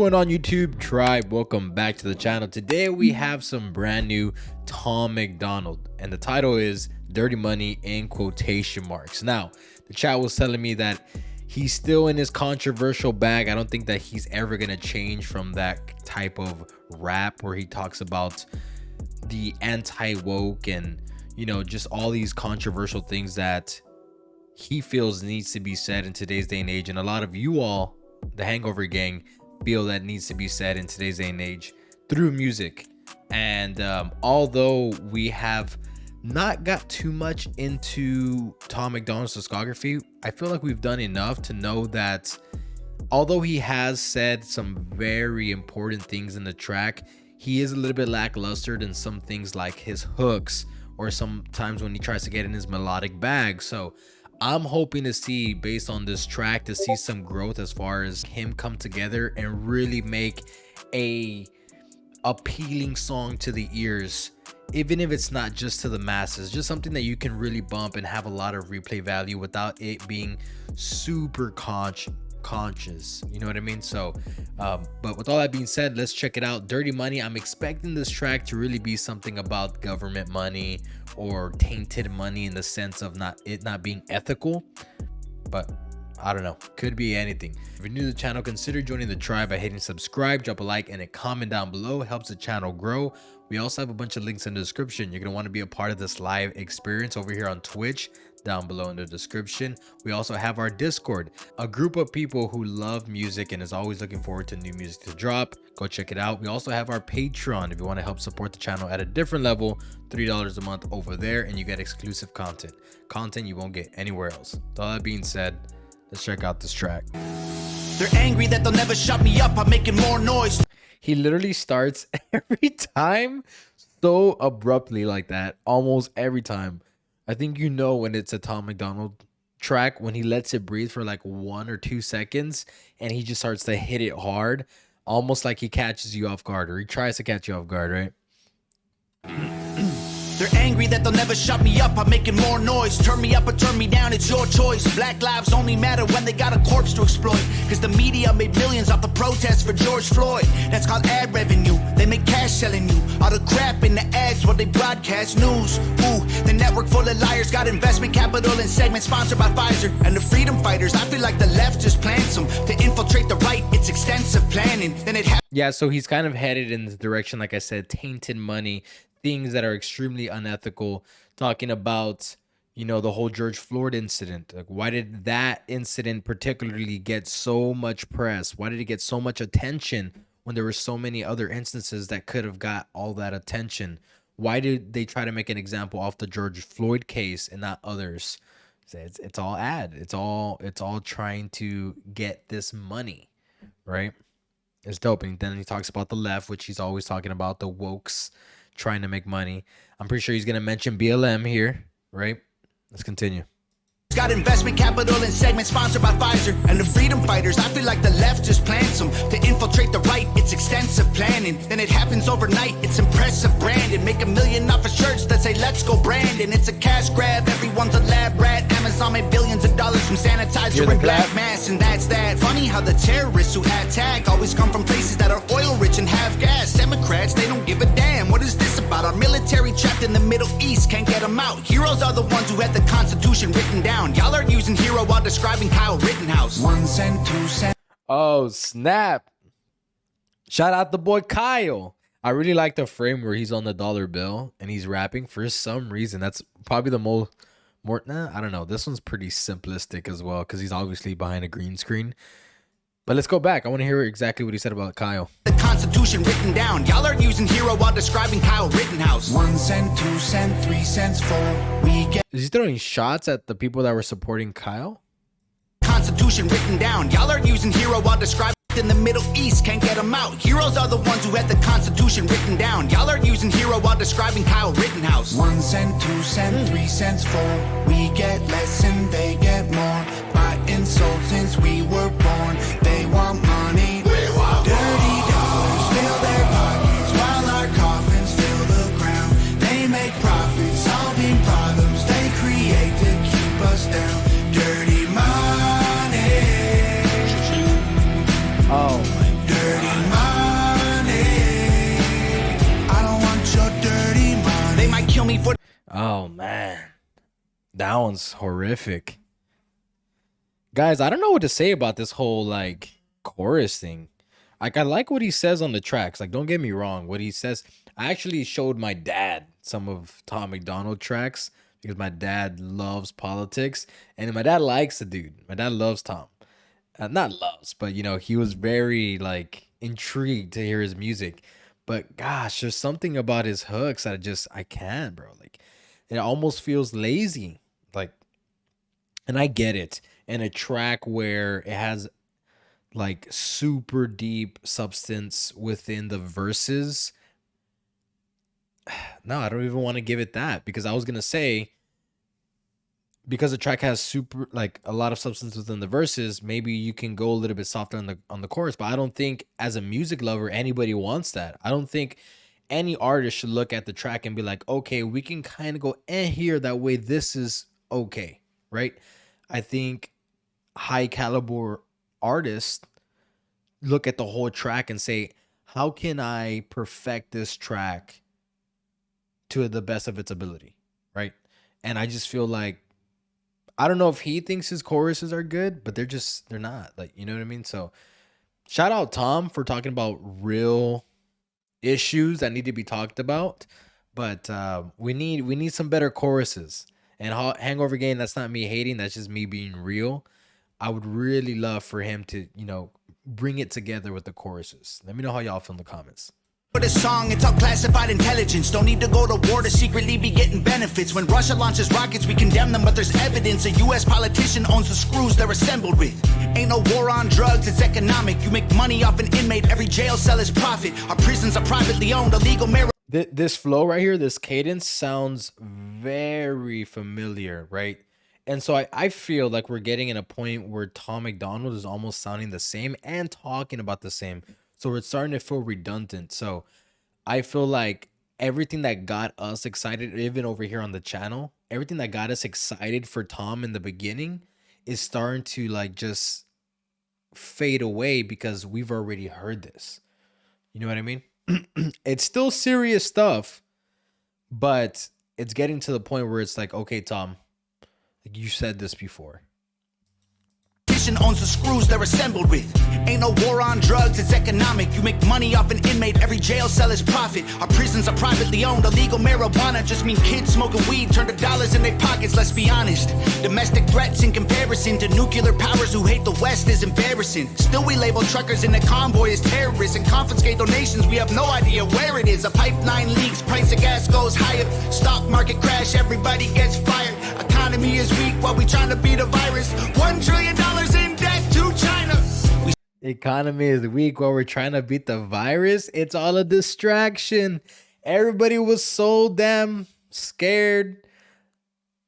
going on, YouTube tribe? Welcome back to the channel. Today we have some brand new Tom MacDonald, and the title is Dirty Money in quotation marks. Now, the chat was telling me that he's still in his controversial bag. I don't think that he's ever gonna change from that type of rap where he talks about the anti-woke and, you know, just all these controversial things that he feels needs to be said in today's day and age. And a lot of you all, the Hangover gang, feel that needs to be said in today's day and age through music. And although we have not got too much into Tom MacDonald's discography, I feel like we've done enough to know that although he has said some very important things in the track, he is a little bit lackluster in some things like his hooks or sometimes when he tries to get in his melodic bag. So I'm hoping to see, based on this track, to see some growth as far as him come together and really make a appealing song to the ears, even if it's not just to the masses, just something that you can really bump and have a lot of replay value without it being super conscious, you know what I mean? So but with all that being said, let's check it out. Dirty Money. I'm expecting this track to really be something about government money or tainted money in the sense of not being ethical, but I don't know, could be anything. If you're new to the channel, consider joining the tribe by hitting subscribe, drop a like and a comment down below. It helps the channel grow. We also have a bunch of links in the description. You're going to want to be a part of this live experience over here on Twitch, down below in the description. We also have our Discord, a group of people who love music and is always looking forward to new music to drop. Go check it out. We also have our Patreon if you want to help support the channel at a different level, $3 a month over there, and you get exclusive content you won't get anywhere else. With all that being said, let's check out this track. They're angry that they'll never shut me up. I'm making more noise. He literally starts every time so abruptly like that, almost every time. I think you know when it's a Tom MacDonald track when he lets it breathe for like 1 or 2 seconds and he just starts to hit it hard, almost like he catches you off guard, or he tries to catch you off guard, right? They're angry that they'll never shut me up. I'm making more noise. Turn me up or turn me down, it's your choice. Black lives only matter when they got a corpse to exploit. Cause the media made millions off the protests for George Floyd. That's called ad revenue. They make cash selling you all the crap in the ads while they broadcast news. Ooh, the network full of liars got investment capital and segments sponsored by Pfizer. And the freedom fighters, I feel like the left just plants them to infiltrate the right. It's extensive planning. Then it yeah, so he's kind of headed in the direction, like I said, tainted money, things that are extremely unethical, talking about, you know, the whole George Floyd incident. Like, why did that incident particularly get so much press? Why did it get so much attention when there were so many other instances that could have got all that attention? Why did they try to make an example off the George Floyd case and not others? It's all ad. It's all trying to get this money, right? It's dope. And then he talks about the left, which he's always talking about, the wokes trying to make money. I'm pretty sure he's gonna mention BLM here, right? Let's continue. Got investment capital and segments sponsored by Pfizer. And the freedom fighters, I feel like the left just plants them to infiltrate the right. It's extensive planning. Then it happens overnight. It's impressive branding. Make $1 million off of shirts that say let's go Brandon. It's a cash grab. Everyone's a lab rat. Amazon made billions of dollars from sanitizer and black masks. And that's that. Funny how the terrorists who attack always come from places that are oil rich and have gas. Democrats, they don't give a damn. What is this about? Our military trapped in the Middle East, can't get them out. Heroes are the ones who had the Constitution written down. Y'all are using hero while describing Kyle Rittenhouse. 1 cent, 2 cents. Oh, snap. Shout out the boy Kyle. I really like the frame where he's on the dollar bill and he's rapping for some reason. That's probably the more I don't know. This one's pretty simplistic as well because he's obviously behind a green screen. But let's go back. I want to hear exactly what he said about Kyle. The Constitution written down. Y'all are using hero while describing Kyle Rittenhouse. 1 cent, 2 cent, 3 cents, 4. We get. Is he throwing shots at the people that were supporting Kyle? Constitution written down. Y'all are using hero while describing in the Middle East, can't get them out. Heroes are the ones who had the Constitution written down. Y'all are using hero while describing Kyle Rittenhouse. 1 cent, 2 cent, 3 cents, 4. We get less and they get more. By insult since we were born. They want money. We want dirty dollars fill their pockets while our coffins fill the ground. They make profits solving problems they create to keep us down. Dirty money. Oh my God. Dirty Oh man, that one's horrific. Guys, I don't know what to say about this whole like chorus thing. Like I like what he says on the tracks. Like don't get me wrong, what he says. I actually showed my dad some of Tom MacDonald tracks because my dad loves politics and my dad likes the dude. My dad loves Tom. Not loves, but you know, he was very like intrigued to hear his music. But gosh, there's something about his hooks that I can't, bro. Like it almost feels lazy. Like, and I get it. In a track where it has like super deep substance within the verses. No, I don't even want to give it that because I was gonna say because the track has super like a lot of substance within the verses, maybe you can go a little bit softer on the chorus. But I don't think as a music lover anybody wants that. I don't think any artist should look at the track and be like, okay, we can kind of go here that way. This is okay, right? I think high caliber artists look at the whole track and say, how can I perfect this track to the best of its ability, right? And I just feel like I don't know if he thinks his choruses are good, but they're not, like, you know what I mean? So shout out Tom for talking about real issues that need to be talked about, but we need some better choruses. And Hangover Game, that's not me hating, that's just me being real. I would really love for him to, you know, bring it together with the choruses. Let me know how y'all feel in the comments. For the song, it's all classified intelligence. Don't need to go to war to secretly be getting benefits. When Russia launches rockets, we condemn them, but there's evidence. A U.S. politician owns the screws they're assembled with. Ain't no war on drugs, it's economic. You make money off an inmate, every jail cell is profit. Our prisons are privately owned, illegal marijuana. This flow right here, this cadence sounds very familiar, right? And so I feel like we're getting in a point where Tom MacDonald is almost sounding the same and talking about the same. So we're starting to feel redundant. So I feel like everything that got us excited, even over here on the channel, everything that got us excited for Tom in the beginning is starting to like just fade away because we've already heard this. You know what I mean? It's still serious stuff, but it's getting to the point where it's like, okay, Tom, like you said this before. Owns the screws they're assembled with. Ain't no war on drugs, it's economic. You make money off an inmate, every jail cell is profit. Our prisons are privately owned, illegal marijuana just mean kids smoking weed turn to dollars in their pockets, let's be honest. Domestic threats in comparison to nuclear powers who hate the West is embarrassing. Still we label truckers in the convoy as terrorists and confiscate donations, we have no idea where it is. A pipeline leaks, price of gas goes higher. Stock market crash, everybody gets fired. Economy is weak while we trying to beat a virus. $1 trillion in debt to China. Economy is weak while we're trying to beat the virus. It's all a distraction. Everybody was so damn scared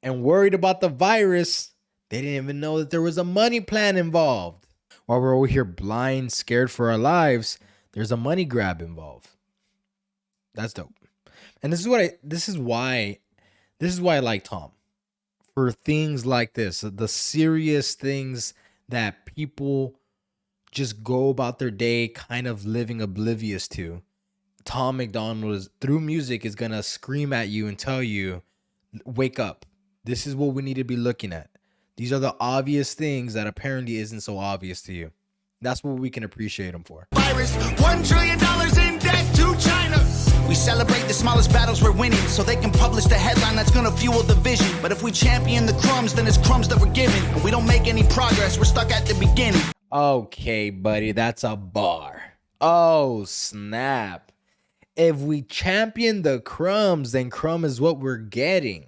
and worried about the virus. They didn't even know that there was a money plan involved. While we're over here blind, scared for our lives, there's a money grab involved. That's dope. And this is why I like Tom. For things like this, the serious things that people just go about their day kind of living oblivious to. Tom MacDonald is, through music, is going to scream at you and tell you, wake up. This is what we need to be looking at. These are the obvious things that apparently isn't so obvious to you. That's what we can appreciate him for. Virus, $1 trillion in debt to China. We celebrate the smallest battles we're winning so they can publish the headline that's gonna fuel the vision. But if we champion the crumbs, then it's crumbs that we're given. And we don't make any progress, we're stuck at the beginning. Okay, buddy, that's a bar. Oh, snap. If we champion the crumbs, then crumb is what we're getting.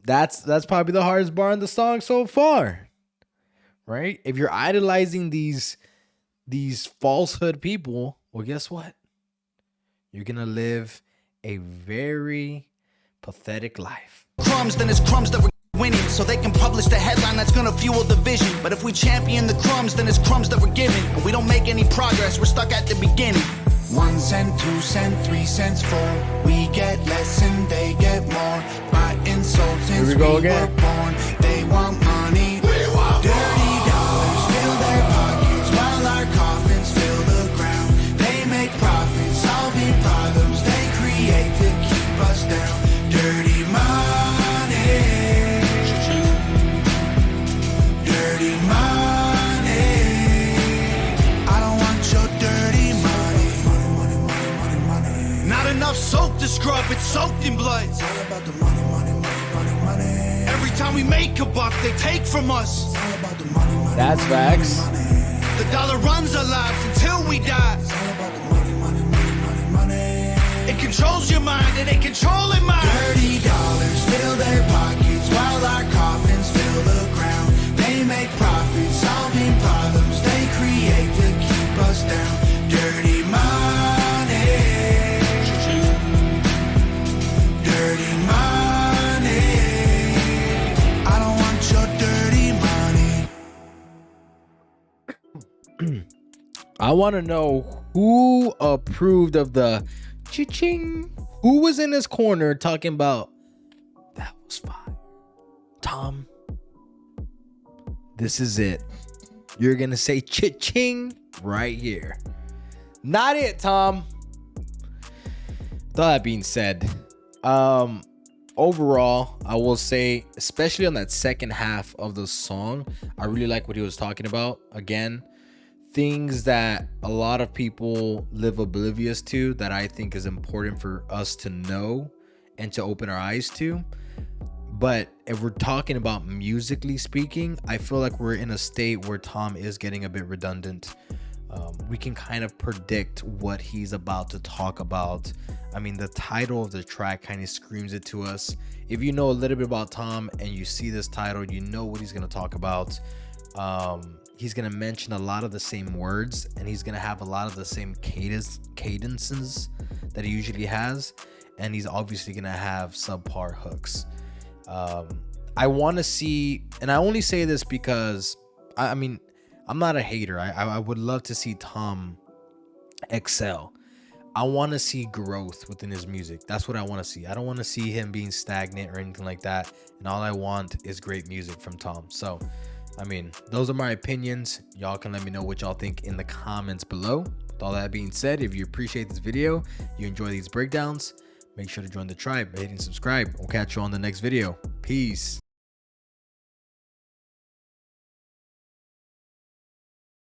That's probably the hardest bar in the song so far. Right? If you're idolizing these falsehood people, well, guess what? You're going to live a very pathetic life. Crumbs, then it's crumbs that we're winning so they can publish the headline that's going to fuel the vision. But if we champion the crumbs, then it's crumbs that we're given. And we don't make any progress, we're stuck at the beginning. 1 cent, 2 cent, 3 cents, 4. We get less and they get more. By insults since we were born. They want money. We want dirty dollars fill their pockets while our coffins fill the ground. They make profits solving problems they create to keep us down. scrub, it's soaked in blood. It's all about the money, money, money, money, money. Every time we make a buck, they take from us. It's all about the money, money. That's facts. Money, money. The dollar runs our lives until we die. It's all about the money, money, money, money, money. It controls your mind and it controlling mine. Dirty dollars fill their pockets while our coffins fill the ground. They make profits, solving problems they create to keep us down. Dirty money. Dirty money. I don't want your dirty money. I want to know who approved of the cha-ching. Who was in his corner talking about that was fire? Tom, this is it. You're gonna say cha-ching right here. Not it, Tom. With all that being said, overall, I will say, especially on that second half of the song, I really like what he was talking about. Again, things that a lot of people live oblivious to that I think is important for us to know and to open our eyes to. But if we're talking about musically speaking, I feel like we're in a state where Tom is getting a bit redundant. We can kind of predict what he's about to talk about. I mean, the title of the track kind of screams it to us. If you know a little bit about Tom and you see this title, you know what he's going to talk about. He's going to mention a lot of the same words, and he's going to have a lot of the same cadences that he usually has. And he's obviously going to have subpar hooks. I want to see, and I only say this because, I mean, I'm not a hater. I would love to see Tom excel. I want to see growth within his music. That's what I want to see. I don't want to see him being stagnant or anything like that. And all I want is great music from Tom. So, I mean, those are my opinions. Y'all can let me know what y'all think in the comments below. With all that being said, if you appreciate this video, you enjoy these breakdowns, make sure to join the tribe by hitting subscribe. We'll catch you on the next video. Peace.